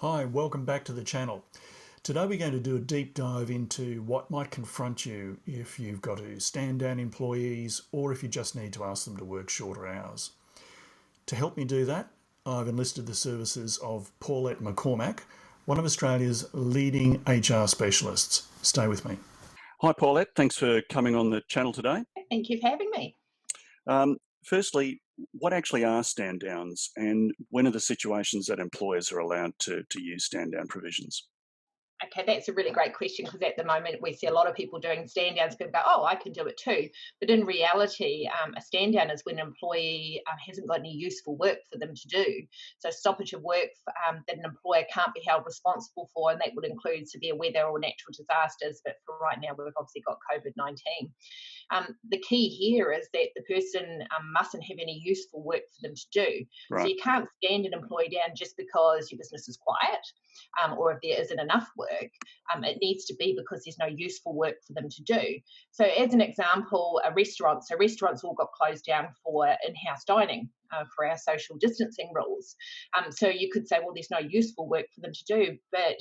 Hi, welcome back to the channel. Today we're going to do a deep dive into what might confront you if you've got to stand down employees or if you just need to ask them to work shorter hours. To help me do that, I've enlisted the services of Paulette McCormack, one of Australia's leading HR specialists. Stay with me. Hi, Paulette. Thanks for coming on the channel today. Thank you for having me. Firstly, what actually are stand downs, and when are the situations that employers are allowed to use stand down provisions? Okay, that's a really great question because at the moment we see a lot of people doing stand downs. People go, oh, I can do it too. But in reality, a stand down is when an employee hasn't got any useful work for them to do. So stoppage of work that an employer can't be held responsible for, and that would include severe weather or natural disasters. But for right now, we've obviously got COVID-19. The key here is that the person mustn't have any useful work for them to do. Right. So you can't stand an employee down just because your business is quiet or if there isn't enough work. It needs to be because there's no useful work for them to do. So as an example, a restaurant. So restaurants all got closed down for in-house dining for our social distancing rules. So you could say, well, there's no useful work for them to do, but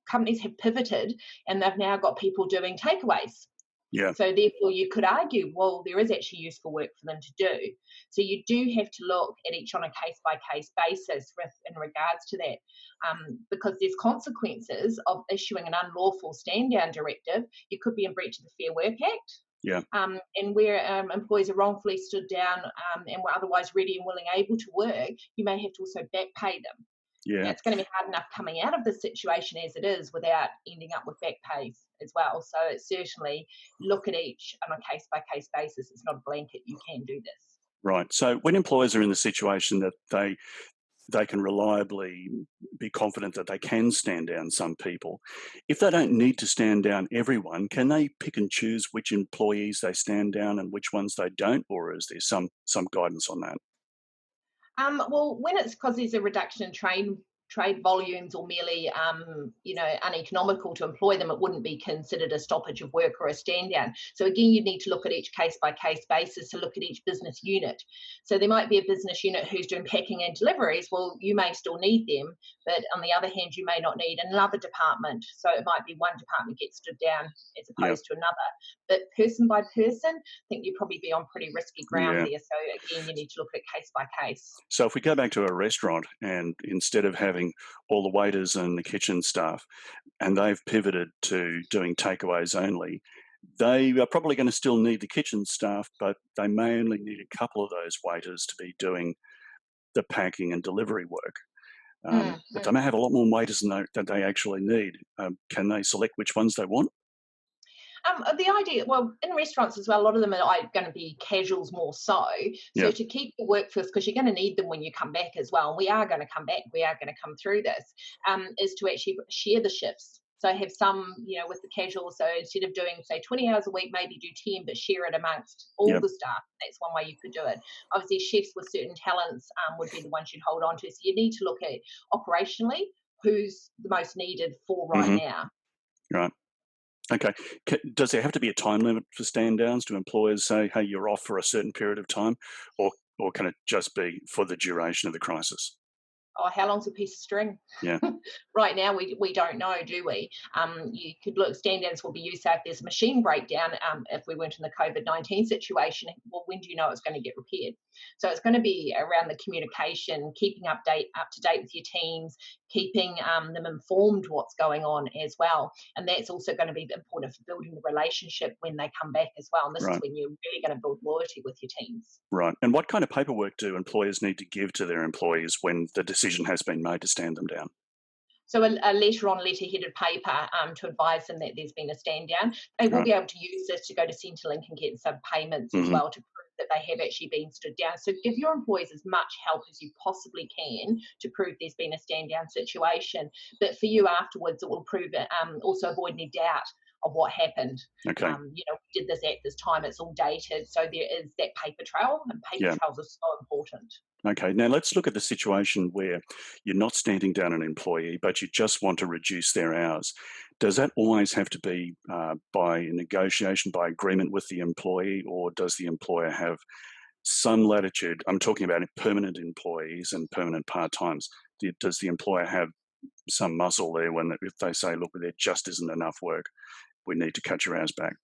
companies have pivoted and they've now got people doing takeaways. Yeah. So therefore you could argue, well, there is actually useful work for them to do. So you do have to look at each on a case-by-case basis in regards to that, because there's consequences of issuing an unlawful stand-down directive. You could be in breach of the Fair Work Act. Yeah. And where employees are wrongfully stood down and were otherwise ready and willing, able to work, you may have to also back pay them. Yeah. It's going to be hard enough coming out of the situation as it is without ending up with back pays as well. So it's certainly look at each on a case-by-case basis. It's not a blanket. You can do this. Right. So when employers are in the situation that they can reliably be confident that they can stand down some people, if they don't need to stand down everyone, can they pick and choose which employees they stand down and which ones they don't, or is there some guidance on that? Well, when it's because there's a reduction in trade volumes or merely, uneconomical to employ them, it wouldn't be considered a stoppage of work or a stand down. So again, you need to look at each case by case basis to look at each business unit. So there might be a business unit who's doing packing and deliveries. Well, you may still need them, but on the other hand, you may not need another department. So it might be one department gets stood down as opposed to another. But person by person, I think you'd probably be on pretty risky ground there. So again, you need to look at it case by case. So if we go back to a restaurant and instead of having all the waiters and the kitchen staff, and they've pivoted to doing takeaways only, they are probably going to still need the kitchen staff, but they may only need a couple of those waiters to be doing the packing and delivery work. But they may have a lot more waiters than they actually need. Can they select which ones they want? The idea, well, in restaurants as well, a lot of them are going to be casuals more so. So to keep the workforce, because you're going to need them when you come back as well, and we are going to come back, we are going to come through this, is to actually share the shifts. So have some, with the casual. So instead of doing, say, 20 hours a week, maybe do 10, but share it amongst all the staff. That's one way you could do it. Obviously, chefs with certain talents would be the ones you'd hold on to. So you need to look at operationally who's the most needed for right now. Right. Okay. Does there have to be a time limit for stand downs? Do employers say, hey, you're off for a certain period of time, or can it just be for the duration of the crisis? Oh, how long's a piece of string? Yeah. Right now, we don't know, do we? You could look, stand downs will be used. So if there's a machine breakdown, if we weren't in the COVID-19 situation, well, when do you know it's going to get repaired? So it's going to be around the communication, keeping up to date with your teams, keeping them informed what's going on as well. And that's also going to be important for building the relationship when they come back as well. And this is when you're really going to build loyalty with your teams. Right. And what kind of paperwork do employers need to give to their employees when the decision has been made to stand them down? So a letter on letterheaded paper to advise them that there's been a stand down. They will be able to use this to go to Centrelink and get some payments as well to prove that they have actually been stood down. So give your employees as much help as you possibly can to prove there's been a stand down situation. But for you afterwards, it will prove it, also avoid any doubt of what happened. Okay. We did this at this time. It's all dated. So there is that paper trail, and paper trails are so important. Okay, now let's look at the situation where you're not standing down an employee, but you just want to reduce their hours. Does that always have to be by negotiation, by agreement with the employee, or does the employer have some latitude? I'm talking about permanent employees and permanent part-times. Does the employer have some muscle there when if they say, look, there just isn't enough work, we need to cut your hours back.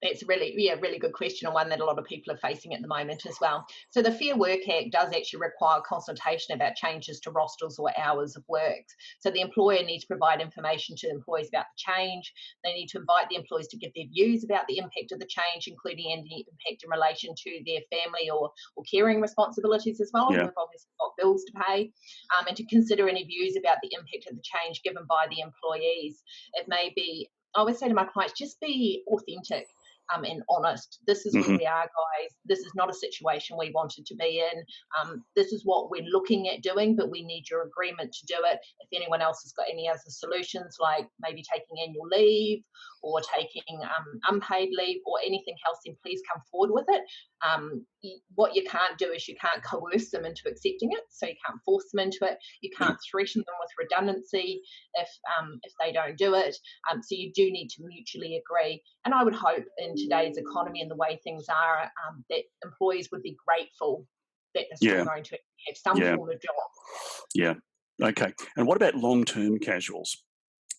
It's really, really good question, and one that a lot of people are facing at the moment as well. So the Fair Work Act does actually require consultation about changes to rosters or hours of work. So the employer needs to provide information to employees about the change. They need to invite the employees to give their views about the impact of the change, including any impact in relation to their family or caring responsibilities as well. Yeah. We've obviously got bills to pay, and to consider any views about the impact of the change given by the employees. It may be, I always say to my clients, just be authentic and honest. This is where Hmm. we are, guys. This is not a situation we wanted to be in. This is what we're looking at doing, but we need your agreement to do it. If anyone else has got any other solutions, like maybe taking annual leave or taking unpaid leave or anything else, then please come forward with it. What you can't do is you can't coerce them into accepting it, so you can't force them into it. You can't threaten them with redundancy if they don't do it. So you do need to mutually agree. And I would hope in today's economy and the way things are, that employees would be grateful that they're still Yeah. going to have some Yeah. form of job. Yeah. Okay. And what about long-term casuals?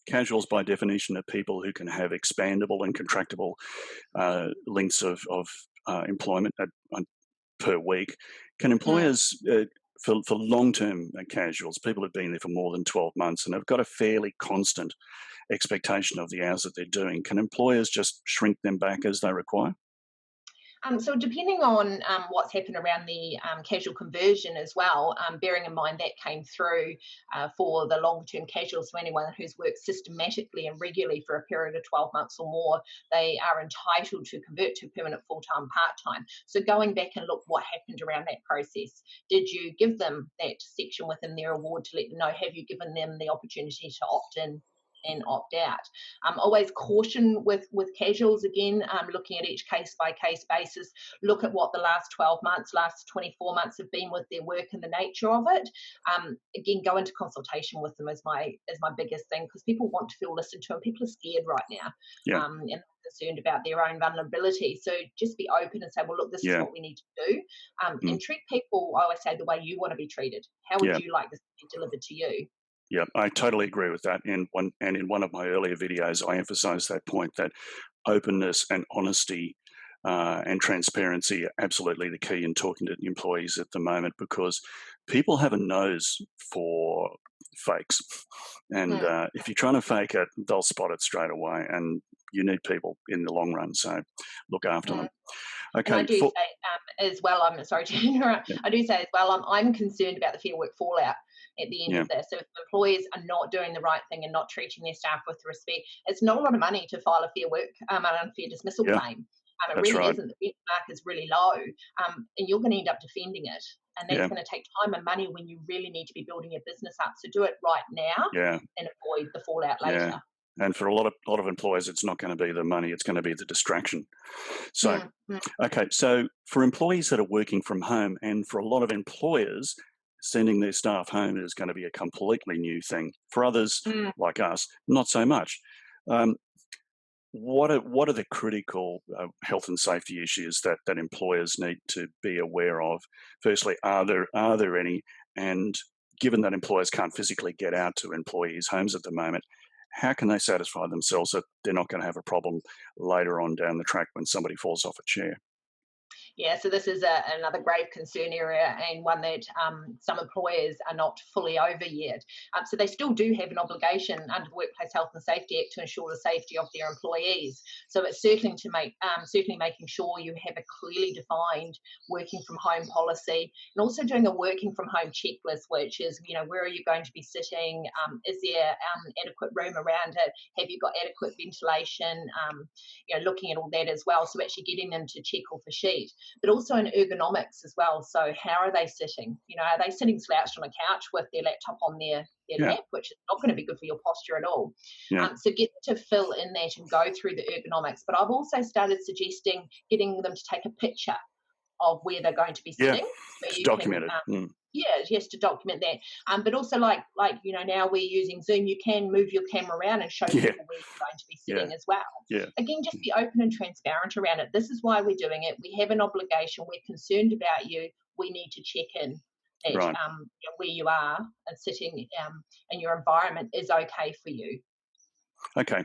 Casuals, by definition, are people who can have expandable and contractible lengths of employment per week. Can Mm. employers, for long-term casuals, people who've been there for more than 12 months and have got a fairly constant expectation of the hours that they're doing, can employers just shrink them back as they require? So depending on what's happened around the casual conversion as well, bearing in mind that came through for the long-term casuals, for anyone who's worked systematically and regularly for a period of 12 months or more, they are entitled to convert to permanent full-time part-time. So going back and look what happened around that process. Did you give them that section within their award to let them know? Have you given them the opportunity to opt in and opt out? Always caution with casuals, again, looking at each case by case basis. Look at what the last 12 months, last 24 months have been with their work and the nature of it. Again, go into consultation with them is my biggest thing, because people want to feel listened to and people are scared right now, Yeah. and concerned about their own vulnerability. So just be open and say, well, look, this is Yeah. what we need to do, Mm. and treat people, I always say, the way you want to be treated. How would Yeah. you like this to be delivered to you? Yeah, I totally agree with that. In one of my earlier videos, I emphasised that point, that openness and honesty and transparency are absolutely the key in talking to employees at the moment, because people have a nose for fakes, and Mm. if you're trying to fake it, they'll spot it straight away, and you need people in the long run. So look after them. Mm. And I Okay. do say as well, I'm sorry to interrupt, Yeah. I do say as well, I'm concerned about the Fair Work fallout at the end Yeah. of this. So if employers are not doing the right thing and not treating their staff with respect, it's not a lot of money to file a Fair Work, an unfair dismissal Yeah. claim. It That's really right. isn't. The benchmark is really low, and you're going to end up defending it. And that's Yeah. going to take time and money when you really need to be building your business up. So do it right now Yeah. and avoid the fallout Yeah. later. And for a lot of employers, it's not going to be the money; it's going to be the distraction. So, Mm, mm, okay, so for employees that are working from home, and for a lot of employers, sending their staff home is going to be a completely new thing. For others, mm. like us, not so much. Um, what are the critical health and safety issues that employers need to be aware of? Firstly, are there any? And given that employers can't physically get out to employees' homes at the moment, how can they satisfy themselves that they're not going to have a problem later on down the track when somebody falls off a chair? Yeah, so this is another grave concern area, and one that some employers are not fully over yet. So they still do have an obligation under the Workplace Health and Safety Act to ensure the safety of their employees. So it's certainly certainly making sure you have a clearly defined working from home policy, and also doing a working from home checklist, which is, where are you going to be sitting? Is there adequate room around it? Have you got adequate ventilation? Looking at all that as well. So actually getting them to check off a sheet, but also in ergonomics as well. So how are they sitting? Are they sitting slouched on a couch with their laptop on their Yeah. lap, which is not going to be good for your posture at all. Yeah. So get to fill in that and go through the ergonomics. But I've also started suggesting getting them to take a picture of where they're going to be Yeah. sitting, so To you document can it. Mm. yes, to document that. But also, like now we're using Zoom, you can move your camera around and show Yeah. people where you're going to be Yeah. sitting as well. Yeah. Again, just be open and transparent around it. This is why we're doing it. We have an obligation. We're concerned about you. We need to check in. that Right. where you are and sitting in your environment is okay for you. Okay.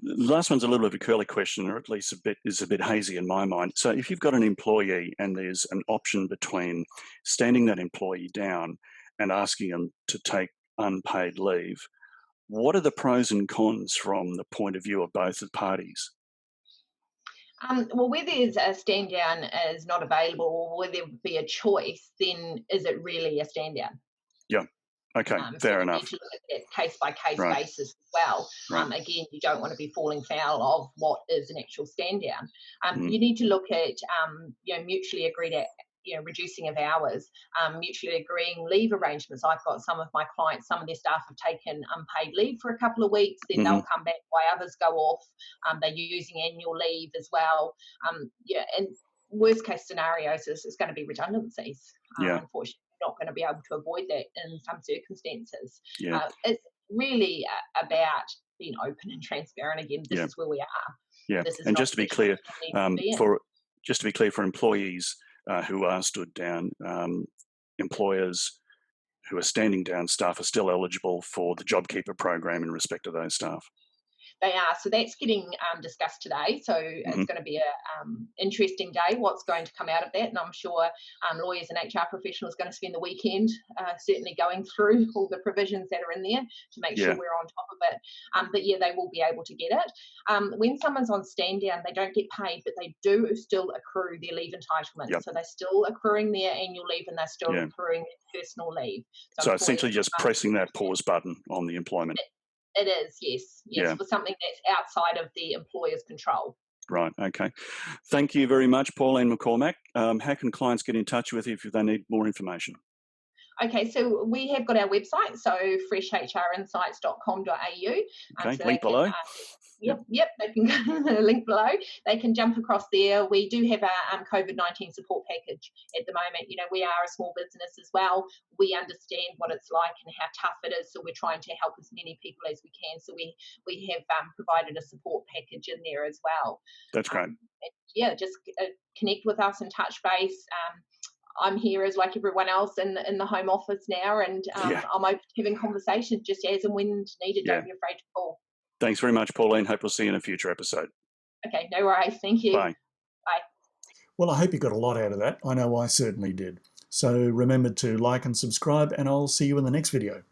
The last one's a little bit of a curly question, or at least is a bit hazy in my mind. So if you've got an employee and there's an option between standing that employee down and asking them to take unpaid leave, what are the pros and cons from the point of view of both the parties? Well, where there's a stand down is not available, or where there would be a choice, then is it really a stand down? Yeah. Okay. So Fair you need enough. to look at that case by case Right. basis as well. Right. Again, you don't want to be falling foul of what is an actual stand down. Mm. You need to look at mutually agreed at reducing of hours, mutually agreeing leave arrangements. I've got some of my clients, some of their staff have taken unpaid leave for a couple of weeks, then Mm-hmm. they'll come back while others go off. They're using annual leave as well. And worst case scenarios is it's going to be redundancies. Yeah. Unfortunately, not going to be able to avoid that in some circumstances. Yeah. It's really about being open and transparent. Again, this Yeah. is where we are. Yeah. This is And not just to be the clear, situation we need to be in. for employees who are stood down, employers who are standing down staff are still eligible for the JobKeeper program in respect of those staff. They are. So that's getting discussed today. So Mm-hmm. it's going to be a interesting day, what's going to come out of that. And I'm sure lawyers and HR professionals are going to spend the weekend certainly going through all the provisions that are in there to make sure we're on top of it. But yeah, they will be able to get it. When someone's on stand down, they don't get paid, but they do still accrue their leave entitlements. Yep. So they're still accruing their annual leave and they're still accruing their personal leave. So essentially just pressing that pause button on the employment. It is, yes, for something that's outside of the employer's control. Right, okay. Thank you very much, Pauline McCormack. How can clients get in touch with you if they need more information? Okay, so we have got our website, so freshhrinsights.com.au. Okay, so link below. Yep, they can go to the link below. They can jump across there. We do have our COVID-19 support package at the moment. We are a small business as well. We understand what it's like and how tough it is, so we're trying to help as many people as we can. So we have provided a support package in there as well. That's great. Just connect with us and touch base. I'm here as like everyone else in the home office now, and I'm open to having conversations just as and when needed. Don't be afraid to call. Thanks very much, Pauline. Hope we'll see you in a future episode. Okay, no worries. Thank you. Bye. Bye. Well, I hope you got a lot out of that. I know I certainly did. So remember to like and subscribe, and I'll see you in the next video.